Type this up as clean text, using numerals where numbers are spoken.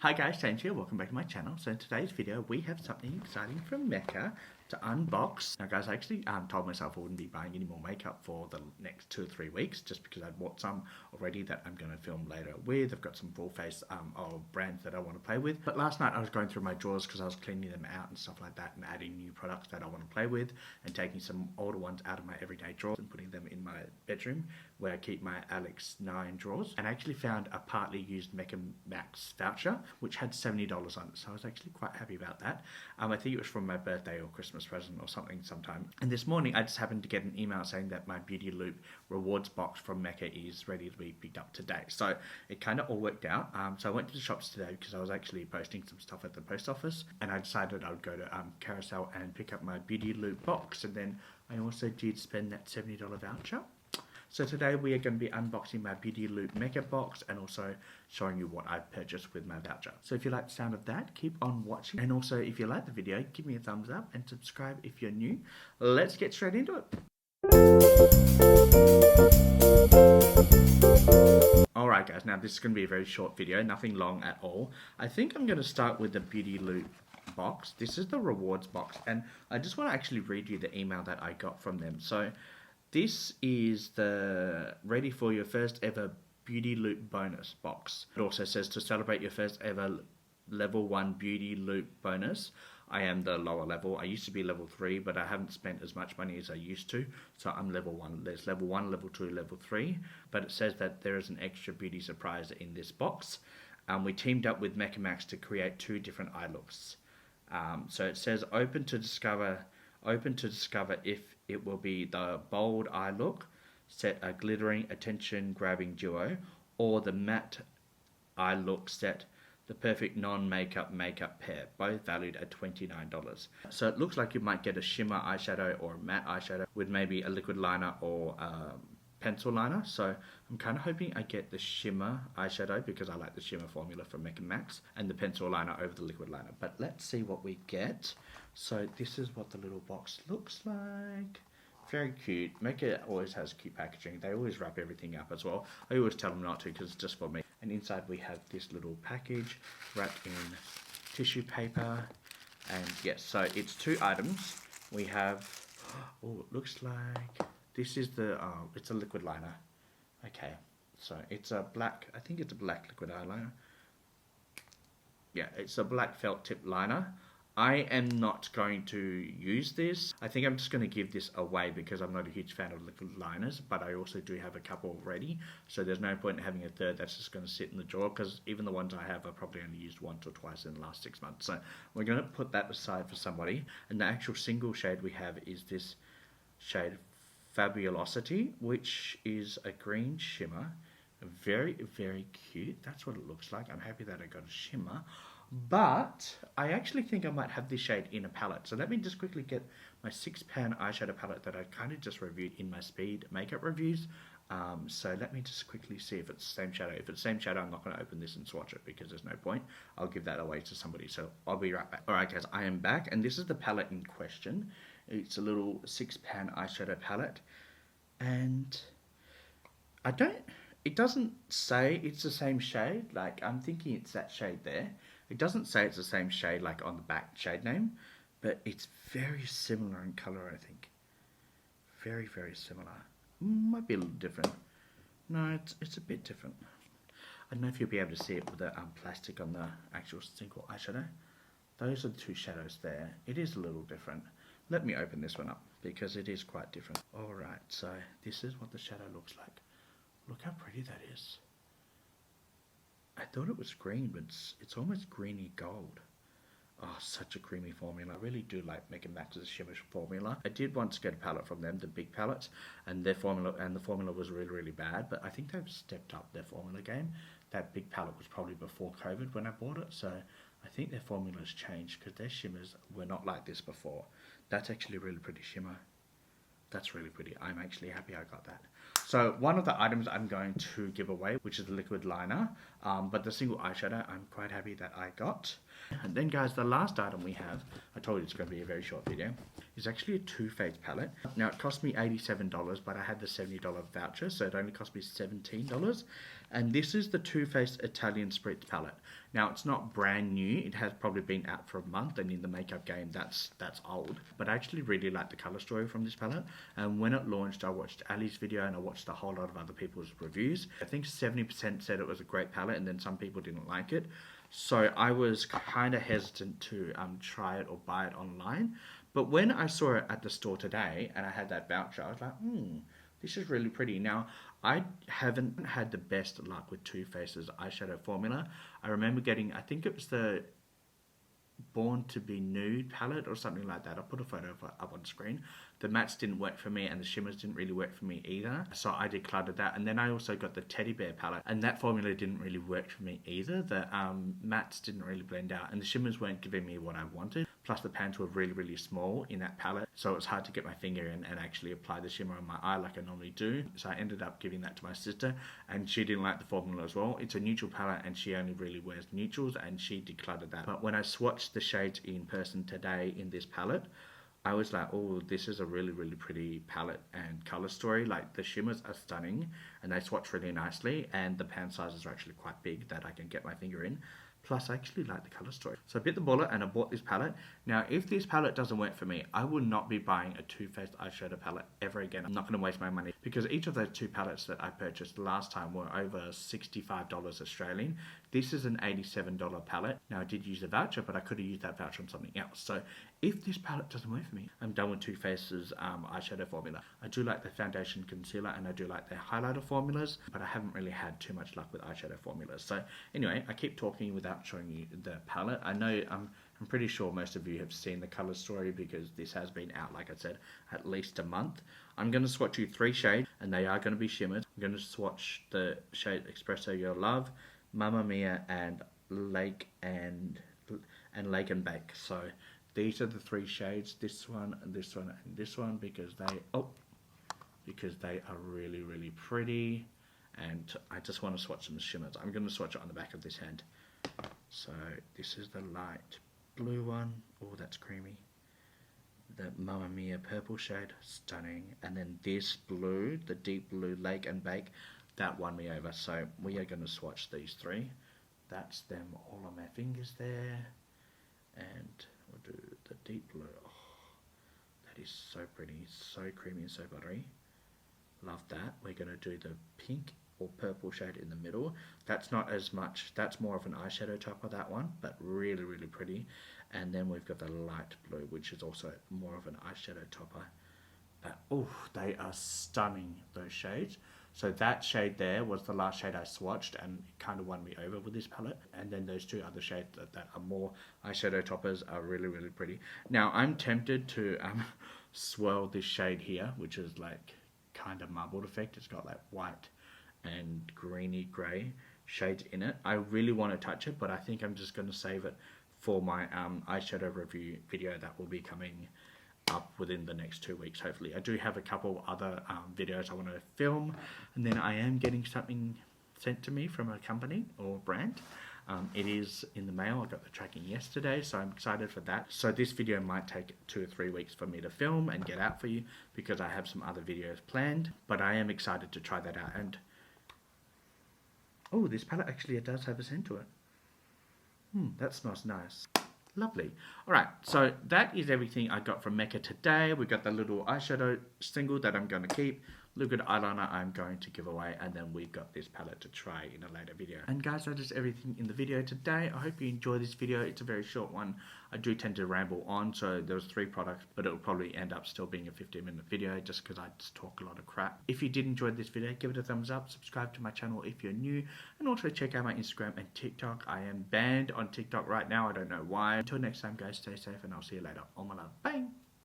Hi guys, James here, welcome back to my channel. So in today's video we have something exciting from Mecca to unbox. Now guys, I actually told myself I wouldn't be buying any more makeup for the next 2 or 3 weeks just because I'd bought some already that I'm going to film later with. I've got some full face of brands that I want to play with. But last night I was going through my drawers because I was cleaning them out and stuff like that and adding new products that I want to play with and taking some older ones out of my everyday drawers and putting them in my bedroom where I keep my Alex 9 drawers. And I actually found a partly used Mecca Max voucher which had $70 on it, so I was actually quite happy about that. I think it was from my birthday or Christmas present or something sometime. And this morning I just happened to get an email saying that my Beauty Loop rewards box from Mecca is ready to be picked up today. So it kind of all worked out. So I went to the shops today because I was actually posting some stuff at the post office, and I decided I would go to Carousel and pick up my Beauty Loop box, and then I also did spend that $70 voucher. So today we are going to be unboxing my Beauty Loop makeup box and also showing you what I've purchased with my voucher. So if you like the sound of that, keep on watching. And also if you like the video, give me a thumbs up and subscribe if you're new. Let's get straight into it. Alright guys, now this is going to be a very short video, nothing long at all. I think I'm going to start with the Beauty Loop box. This is the rewards box, and I just want to actually read you the email that I got from them. So this is the ready for your first ever Beauty Loop bonus box. It also says to celebrate your first ever level 1 Beauty Loop bonus. I am the lower level. I used to be level 3, but I haven't spent as much money as I used to. So I'm level 1. There's level 1, level 2, level 3. But it says that there is an extra beauty surprise in this box. We teamed up with Mecca Max to create 2 different eye looks. So it says open to discover if it will be the bold eye look, set a glittering, attention-grabbing duo, or the matte eye look, set the perfect non-makeup makeup pair, both valued at $29. So it looks like you might get a shimmer eyeshadow or a matte eyeshadow with maybe a liquid liner or pencil liner. So I'm kind of hoping I get the shimmer eyeshadow because I like the shimmer formula from Mecca Max, and the pencil liner over the liquid liner. But let's see what we get. So this is what the little box looks like. Very cute. Mecca always has cute packaging. They always wrap everything up as well. I always tell them not to because it's just for me. And inside we have this little package wrapped in tissue paper. And yes, so it's 2 items. We have, oh, it looks like this is the, it's a liquid liner. Okay, so it's a black, I think it's a black liquid eyeliner. Yeah, it's a black felt tip liner. I am not going to use this. I think I'm just going to give this away because I'm not a huge fan of liquid liners, but I also do have a couple already, so there's no point in having a third that's just going to sit in the drawer because even the ones I have I've probably only used once or twice in the last 6 months. So we're going to put that aside for somebody, and the actual single shade we have is this shade Fabulosity, which is a green shimmer. Very, very cute. That's what it looks like. I'm happy that I got a shimmer. But I actually think I might have this shade in a palette. So let me just quickly get my 6-pan eyeshadow palette that I kind of just reviewed in my speed makeup reviews. So let me just quickly see if it's the same shadow. If it's the same shadow, I'm not going to open this and swatch it because there's no point. I'll give that away to somebody. So I'll be right back. Alright guys, I am back, and this is the palette in question. It's a little 6-pan eyeshadow palette. And it doesn't say it's the same shade. Like, I'm thinking it's that shade there. It doesn't say it's the same shade like on the back shade name, but it's very similar in color, I think. Very, very similar. Might be a little different. No, it's a bit different. I don't know if you'll be able to see it with the plastic on the actual single eyeshadow. Those are the 2 shadows there. It is a little different. Let me open this one up because it is quite different. Alright, so this is what the shadow looks like. Look how pretty that is. I thought it was green, but it's almost greeny gold. Oh, such a creamy formula. I really do like Mecca Max's shimmer formula. I did once get a palette from them, the big palettes, and the formula was really, really bad, but I think they've stepped up their formula game. That big palette was probably before COVID when I bought it, so I think their formula's changed because their shimmers were not like this before. That's actually a really pretty shimmer. That's really pretty. I'm actually happy I got that. So one of the items I'm going to give away, which is the liquid liner, but the single eyeshadow I'm quite happy that I got. And then guys, the last item we have, I told you it's going to be a very short video, is actually a Too Faced palette. Now it cost me $87, but I had the $70 voucher, so it only cost me $17. And this is the Too Faced Italian Spritz palette. Now it's not brand new, it has probably been out for a month, and in the makeup game that's old. But I actually really like the colour story from this palette, and when it launched I watched Ali's video and I watched a whole lot of other people's reviews. I think 70% said it was a great palette, and then some people didn't like it. So I was kind of hesitant to try it or buy it online. But when I saw it at the store today and I had that voucher, I was like, this is really pretty. Now, I haven't had the best luck with Too Faced's eyeshadow formula. I remember getting, I think it was the Born to be Nude palette or something like that. I'll put a photo of it up on screen. The mattes didn't work for me and the shimmers didn't really work for me either, so I decluttered that. And then I also got the Teddy Bear palette, and that formula didn't really work for me either. The mattes didn't really blend out and the shimmers weren't giving me what I wanted. Plus the pans were really, really small in that palette, so it's hard to get my finger in and actually apply the shimmer on my eye like I normally do. So I ended up giving that to my sister, and she didn't like the formula as well. It's a neutral palette and she only really wears neutrals, and she decluttered that. But when I swatched the shades in person today in this palette, I was like, oh, this is a really, really pretty palette and colour story. Like, the shimmers are stunning and they swatch really nicely, and the pan sizes are actually quite big that I can get my finger in. Plus, I actually like the colour story. So I bit the bullet and I bought this palette. Now, if this palette doesn't work for me, I will not be buying a Too Faced eyeshadow palette ever again. I'm not going to waste my money, because each of those two palettes that I purchased last time were over $65 Australian. This is an $87 palette. Now, I did use a voucher, but I could have used that voucher on something else. So if this palette doesn't work for me, I'm done with Too Faced's eyeshadow formula. I do like the foundation concealer and I do like their highlighter formulas, but I haven't really had too much luck with eyeshadow formulas. So anyway, I keep talking without showing you the palette. I know I'm pretty sure most of you have seen the colour story, because this has been out, like I said, at least a month. I'm going to swatch you 3 shades, and they are going to be shimmers. I'm going to swatch the shade Espresso Your Love, Mamma Mia, and Lake and Bake. So these are the 3 shades, this one, and this one, and this one, because they are really, really pretty, and I just want to swatch some shimmers. I'm going to swatch it on the back of this hand. So this is the light blue one. Oh, that's creamy. The Mamma Mia purple shade, stunning. And then this blue, the deep blue Lake and Bake, that won me over. So we are going to swatch these 3. That's them all on my fingers there. And we'll do the deep blue. Oh, that is so pretty, so creamy and so buttery. Love that. We're going to do the pink or purple shade in the middle. That's not as much, that's more of an eyeshadow topper, that one, but really, really pretty. And then we've got the light blue, which is also more of an eyeshadow topper. But oh, they are stunning, those shades. So that shade there was the last shade I swatched, and it kind of won me over with this palette. And then those 2 other shades that are more eyeshadow toppers are really, really pretty. Now I'm tempted to swirl this shade here, which is like kind of marbled effect. It's got like white and greeny grey shades in it. I really want to touch it, but I think I'm just going to save it for my eyeshadow review video that will be coming up within the next 2 weeks, hopefully. I do have a couple other videos I want to film, and then I am getting something sent to me from a company or brand. It is in the mail. I got the tracking yesterday, so I'm excited for that. So this video might take 2 or 3 weeks for me to film and get out for you, because I have some other videos planned, but I am excited to try that out. And oh, this palette actually does have a scent to it. That smells nice. Lovely. Alright, so that is everything I got from Mecca today. We got the little eyeshadow single that I'm going to keep. Liquid eyeliner I'm going to give away, and then we've got this palette to try in a later video. And guys, that is everything in the video today. I hope you enjoy this video. It's a very short one. I do tend to ramble on, so there was 3 products, but it'll probably end up still being a 15-minute video just because I just talk a lot of crap. If you did enjoy this video, give it a thumbs up, subscribe to my channel if you're new, and also check out my Instagram and TikTok. I am banned on TikTok right now. I don't know why. Until next time, guys, stay safe, and I'll see you later. All my love. Bye!